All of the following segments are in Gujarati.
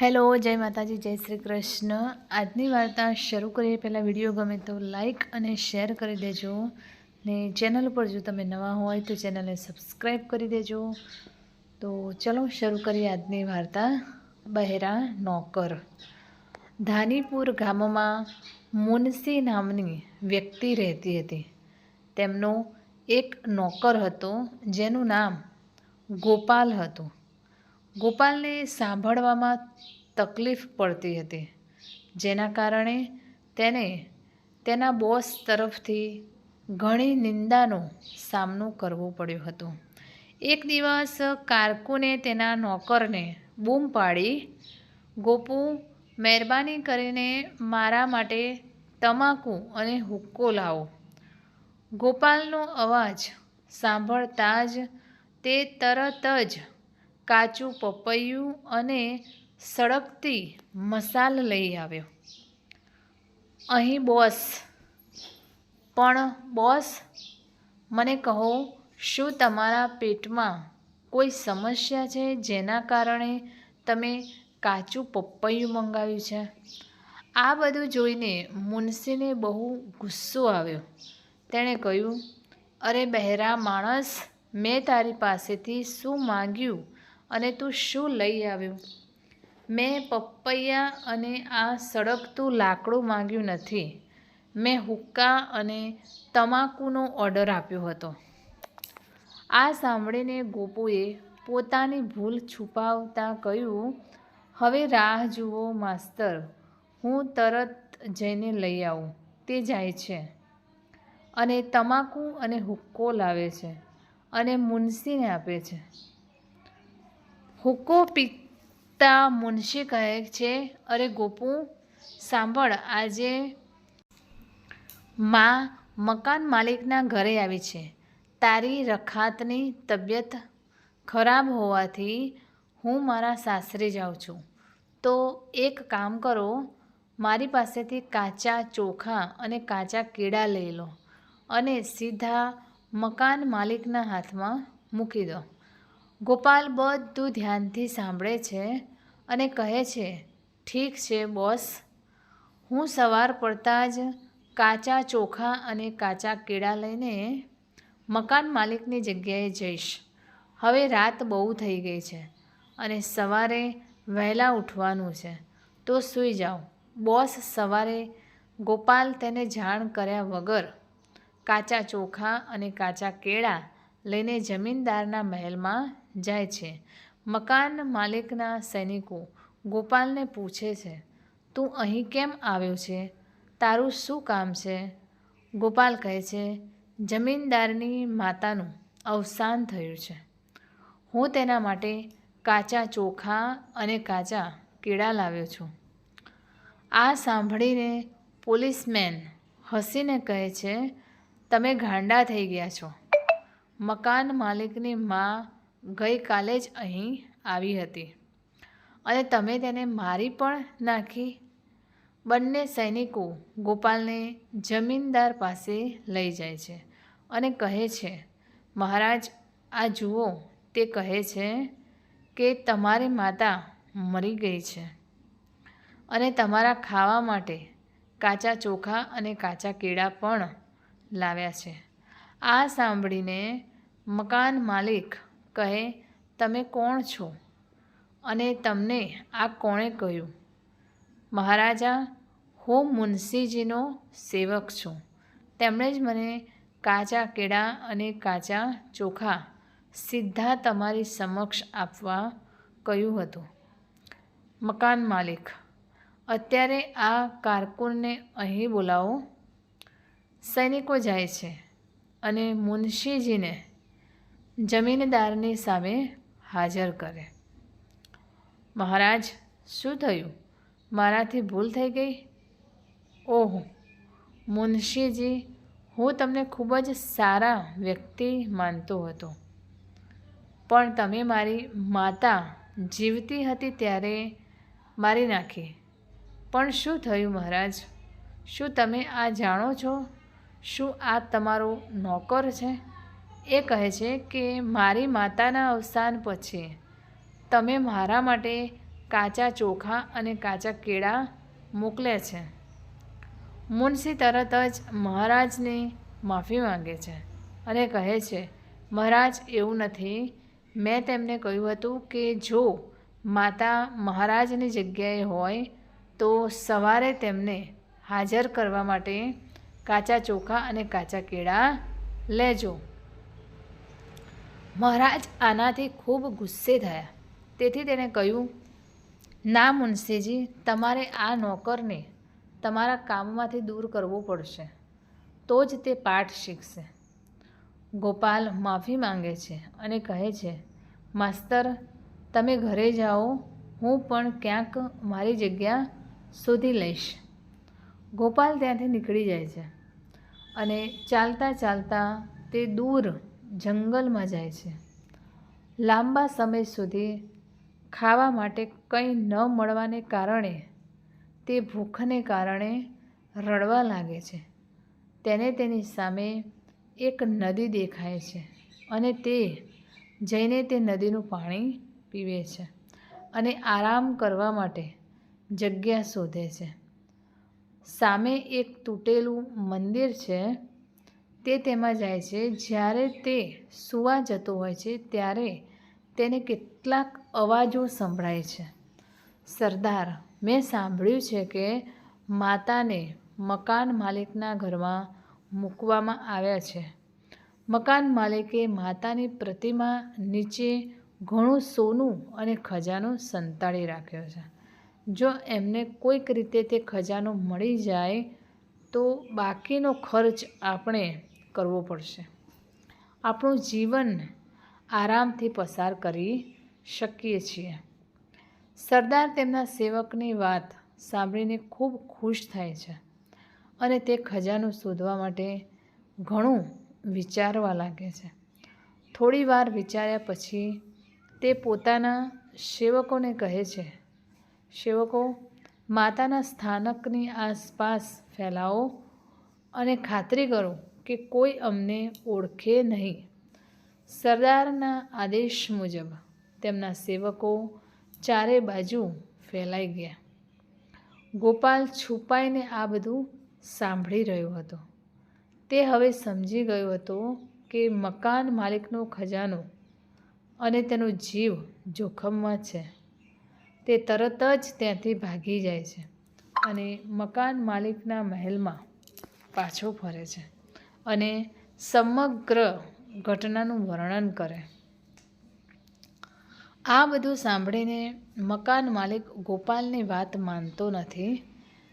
હેલો, જય માતાજી, જય શ્રી કૃષ્ણ। આજની વાર્તા શરૂ કરીએ પહેલાં વિડીયો ગમે તો લાઈક અને શેર કરી દેજો ને ચેનલ પર જો તમે નવા હોય તો ચેનલને સબસ્ક્રાઈબ કરી દેજો। તો ચલો શરૂ કરીએ આજની વાર્તા। બહેરા નોકર। ધાનીપુર ગામમાં મુનશી નામની વ્યક્તિ રહેતી હતી। તેમનો એક નોકર હતો જેનું નામ ગોપાલ હતું। ગોપાલને સાંભળવામાં તકલીફ પડતી હતી, જેના કારણે તેને તેના બોસ તરફથી ઘણી નિંદાનો સામનો કરવો પડ્યો હતો। એક દિવસ કારકુને તેના નોકરને બૂમ પાડી, "ગોપુ, મહેરબાની કરીને મારા માટે તમાકુ અને હુક્કો લાવો." ગોપાલનો અવાજ સાંભળતા જ તે તરત જ કાચું પપૈયું અને સળગતી મસાલ લઈ આવ્યો। "અહીં બોસ, પણ બોસ, મને કહો, શું તમારા પેટમાં કોઈ સમસ્યા છે જેના કારણે તમે કાચું પપૈયું મંગાવ્યું છે?" આ બધું જોઈને મુનશીને બહુ ગુસ્સો આવ્યો। તેણે કહ્યું, "અરે બહેરા માણસ, મેં તારી પાસેથી શું માંગ્યું અને તું શું લઈ આવ્યો? મેં પપૈયા અને આ સળગતું લાકડું માંગ્યું નથી, મેં હુક્કા અને તમાકુનો ઓર્ડર આપ્યો હતો." આ સાંભળીને ગોપુએ પોતાની ભૂલ છુપાવતા કહ્યું, "હવે રાહ જુઓ માસ્તર, હું તરત જઈને લઈ આવું." તે જાય છે અને તમાકુ અને હુક્કો લાવે છે અને મુનશીને આપે છે। હુક્કો પીતા મુનશી કહે છે, "અરે ગોપુ, સાંભળ, આજે માં મકાન માલિકના ઘરે આવી છે। તારી રખાતની તબિયત ખરાબ હોવાથી હું મારા સાસરે જાઉં છું, તો એક કામ કરો, મારી પાસેથી કાચા ચોખા અને કાચા કેળા લઈ લો અને સીધા મકાન માલિકના હાથમાં મૂકી દો." ગોપાલ બધું ધ્યાનથી સાંભળે છે અને કહે છે, "ઠીક છે બોસ, હું સવાર પડતાં જ કાચા ચોખા અને કાચા કેળા લઈને મકાન માલિકની જગ્યાએ જઈશ। હવે રાત બહુ થઈ ગઈ છે અને સવારે વહેલા ઉઠવાનું છે, તો સૂઈ જાઓ." બોસ સવારે ગોપાલ તેને જાણ કર્યા વગર કાચા ચોખા અને કાચા કેળા લઈને જમીનદારના મહેલમાં જાય છે। મકાન માલિકના સૈનિકો ગોપાલને પૂછે છે, "તું અહીં કેમ આવ્યો છે? તારું શું કામ છે?" ગોપાલ કહે છે, "જમીનદારની માતાનું અવસાન થયું છે, હું તેના માટે કાચા ચોખા અને કાચા કેળા લાવ્યો છું." આ સાંભળીને પોલીસમેન હસીને કહે છે, "તમે ગાંડા થઈ ગયા છો। મકાન માલિકની મા ગઈકાલે જ અહીં આવી હતી અને તમે તેને મારી પણ નાખી." બંને સૈનિકો ગોપાલને જમીનદાર પાસે લઈ જાય છે અને કહે છે, "મહારાજ, આ જુઓ, તે કહે છે કે તમારી માતા મરી ગઈ છે અને તમારા ખાવા માટે કાચા ચોખા અને કાચા કેળા પણ લાવ્યા છે." આ સાંભળીને મકાન માલિક કહે, "તમે કોણ છો અને તમને આ કોણે કહ્યું?" "મહારાજા, હું મુનશીજીનો સેવક છું, તેમણે જ મને કાચા કેળા અને કાચા ચોખા સીધા તમારી સમક્ષ આપવા કહ્યું હતું." મકાન માલિક, "અત્યારે આ કારકુનને અહીં બોલાવો." સૈનિકો જાય છે અને મુનશીજીને જમીનદારની સામે હાજર કરે। "મહારાજ, શું થયું? મારાથી ભૂલ થઈ ગઈ?" "ઓહ મુનશીજી, હું તમને ખૂબ જ સારા વ્યક્તિ માનતો હતો, પણ તમે મારી માતા જીવતી હતી ત્યારે મારી નાખી." "પણ શું થયું મહારાજ? શું તમે આ જાણો છો? શું આ તમારો નોકર છે?" એ કહે છે કે મારી માતાના અવસાન પછી તમે મારા માટે કાચા ચોખા અને કાચા કેળા મોકલે છે. મુનશી તરત જ મહારાજની માફી માંગે છે અને કહે છે, મહારાજ, એવું નથી. મેં તેમને કહ્યું હતું કે જો માતા મહારાજની જગ્યાએ હોય તો સવારે તેમને હાજર કરવા માટે કાચા ચોખા અને કાચા કેળા લેજો. મહારાજ આનાથી ખૂબ ગુસ્સે થયા. તેથી તેણે કહ્યું, ના મુનશીજી, તમારે આ નોકરને તમારા કામમાંથી દૂર કરવો પડશે, તો જ તે પાઠ શીખશે. ગોપાલ માફી માંગે છે અને કહે છે, માસ્તર, તમે ઘરે જાઓ, હું પણ ક્યાંક મારી જગ્યા શોધી લઈશ. ગોપાલ ત્યાંથી નીકળી જાય છે અને ચાલતા ચાલતા તે દૂર જંગલમાં જાય છે. લાંબા સમય સુધી ખાવા માટે કંઈ ન મળવાને કારણે તે ભૂખને કારણે રડવા લાગે છે. તેને તેની સામે એક નદી દેખાય છે અને તે જઈને તે નદીનું પાણી પીવે છે અને આરામ કરવા માટે જગ્યા શોધે છે. સામે એક તૂટેલું મંદિર છે. તે તેમાં જાય છે. જ્યારે તે સૂવા જતો હોય છે ત્યારે તેને કેટલાક અવાજો સંભળાય છે. સરદાર, મેં સાંભળ્યું છે કે માતાને મકાન માલિકના ઘરમાં મૂકવામાં આવ્યા છે. મકાન માલિકે માતાની પ્રતિમા નીચે ઘણું સોનું અને ખજાનો સંતાડી રાખ્યો છે. જો એમને કોઈક રીતે તે ખજાનો મળી જાય તો બાકીનો ખર્ચ આપણે કરવો પડશે. આપણું જીવન આરામથી પસાર કરી શકીએ છીએ. સરદાર તેમના સેવકની વાત સાંભળીને ખૂબ ખુશ થાય છે અને તે ખજાનો શોધવા માટે ઘણું વિચારવા લાગે છે. થોડી વાર વિચાર્યા પછી તે પોતાના સેવકોને કહે છે, સેવકો, માતાના સ્થાનકની આસપાસ ફેલાવો અને ખાતરી કરો કે કોઈ અમને ઓળખે નહીં. સરદારના આદેશ મુજબ તેમના સેવકો ચારે બાજુ ફેલાઈ ગયા. ગોપાલ છુપાઈને આ બધું સાંભળી રહ્યો હતો. તે હવે સમજી ગયો હતો કે મકાન માલિકનો ખજાનો અને તેનો જીવ જોખમમાં છે. તે તરત જ ત્યાંથી ભાગી જાય છે અને મકાન માલિકના મહેલમાં પાછો ફરે છે અને સમગ્ર ઘટનાનું વર્ણન કરે. આ બધું સાંભળીને મકાન માલિક ગોપાલની વાત માનતો નથી,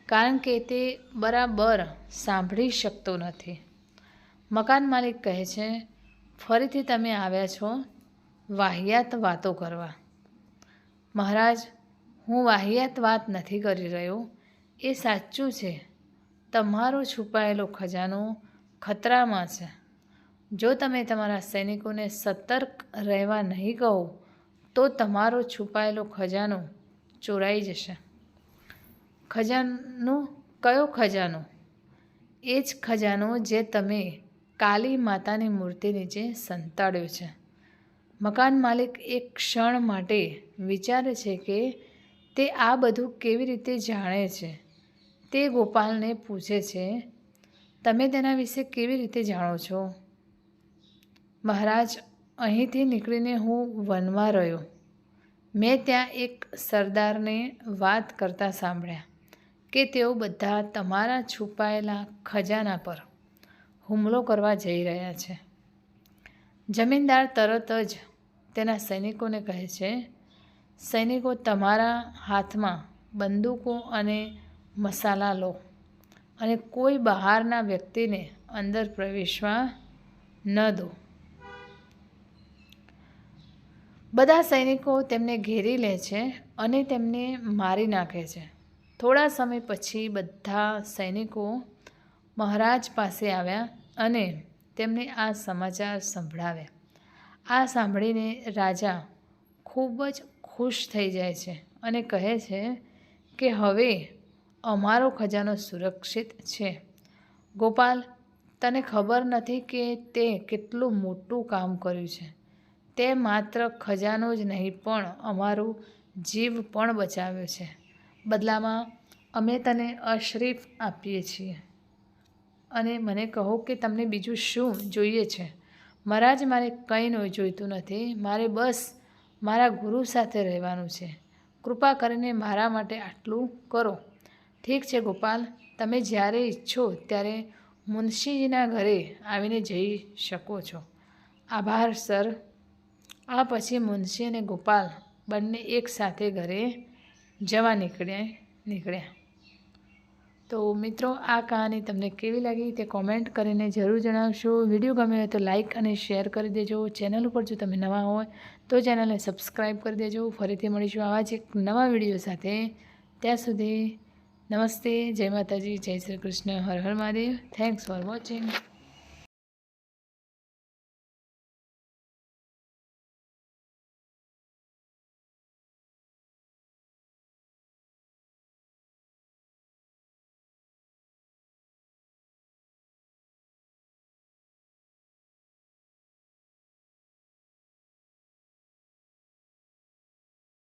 કારણ કે તે બરાબર સાંભળી શકતો નથી. મકાન માલિક કહે છે, ફરીથી તમે આવ્યા છો વાહિયાત વાતો કરવા. મહારાજ, હું વાહિયાત વાત નથી કરી રહ્યો. એ સાચું છે, તમારો છુપાયેલો ખજાનો ખતરામાં છે. જો તમે તમારા સૈનિકોને સતર્ક રહેવા નહીં કહો તો તમારો છુપાયેલો ખજાનો ચોરાઈ જશે. ખજાનો? કયો ખજાનો? એ જ ખજાનો જે તમે કાલી માતાની મૂર્તિ નીચે સંતાડ્યો છે. મકાન માલિક એક ક્ષણ માટે વિચારે છે કે તે આ બધું કેવી રીતે જાણે છે. તે ગોપાલને પૂછે છે, તમે તેના વિશે કેવી રીતે જાણો છો? મહારાજ, અહીંથી નીકળીને હું વનમાં રહ્યો. મેં ત્યાં એક સરદારને વાત કરતા સાંભળ્યા કે તેઓ બધા તમારા છુપાયેલા ખજાના પર હુમલો કરવા જઈ રહ્યા છે. જમીનદાર તરત જ તેના સૈનિકોને કહે છે, સૈનિકો, તમારા હાથમાં બંદૂકો અને મસાલા લો અને કોઈ બહારના વ્યક્તિને અંદર પ્રવેશવા ન દો. બધા સૈનિકો તેમને ઘેરી લે છે અને તેમને મારી નાખે છે. થોડા સમય પછી બધા સૈનિકો મહારાજ પાસે આવ્યા અને તેમને આ સમાચાર સંભળાવ્યા. આ સાંભળીને રાજા ખૂબ જ ખુશ થઈ જાય છે અને કહે છે કે હવે અમારો ખજાનો સુરક્ષિત છે. ગોપાલ, તને ખબર નથી કે તે કેટલું મોટું કામ કર્યું છે. તે માત્ર ખજાનો જ નહીં પણ અમારું જીવ પણ બચાવ્યો છે. બદલામાં અમે તને અશરીફ આપીએ છીએ અને મને કહો કે તમને બીજું શું જોઈએ છે. મહારાજ, મારે કંઈ જોઈતું નથી. મારે બસ મારા ગુરુ સાથે રહેવાનું છે. કૃપા કરીને મારા માટે આટલું કરો. ઠીક છે ગોપાલ, તમે જ્યારે ઈચ્છો ત્યારે મુનશીજીના ઘરે આવીને જઈ શકો છો. આભાર સર. આ પછી મુનશી અને ગોપાલ બંને એકસાથે ઘરે જવા નીકળ્યા. તો મિત્રો, આ કહાની તમને કેવી લાગી તે કોમેન્ટ કરીને જરૂર જણાવશો. વિડીયો ગમ્યો હોય તો લાઇક અને શેર કરી દેજો. ચેનલ ઉપર જો તમે નવા હોય તો ચેનલને સબસ્ક્રાઈબ કરી દેજો. ફરીથી મળીશું આવા જ એક નવા વિડીયો સાથે. ત્યાં સુધી નમસ્તે, જય માતાજી, જય Shri Krishna, Har Har Mahadev. Thanks for watching.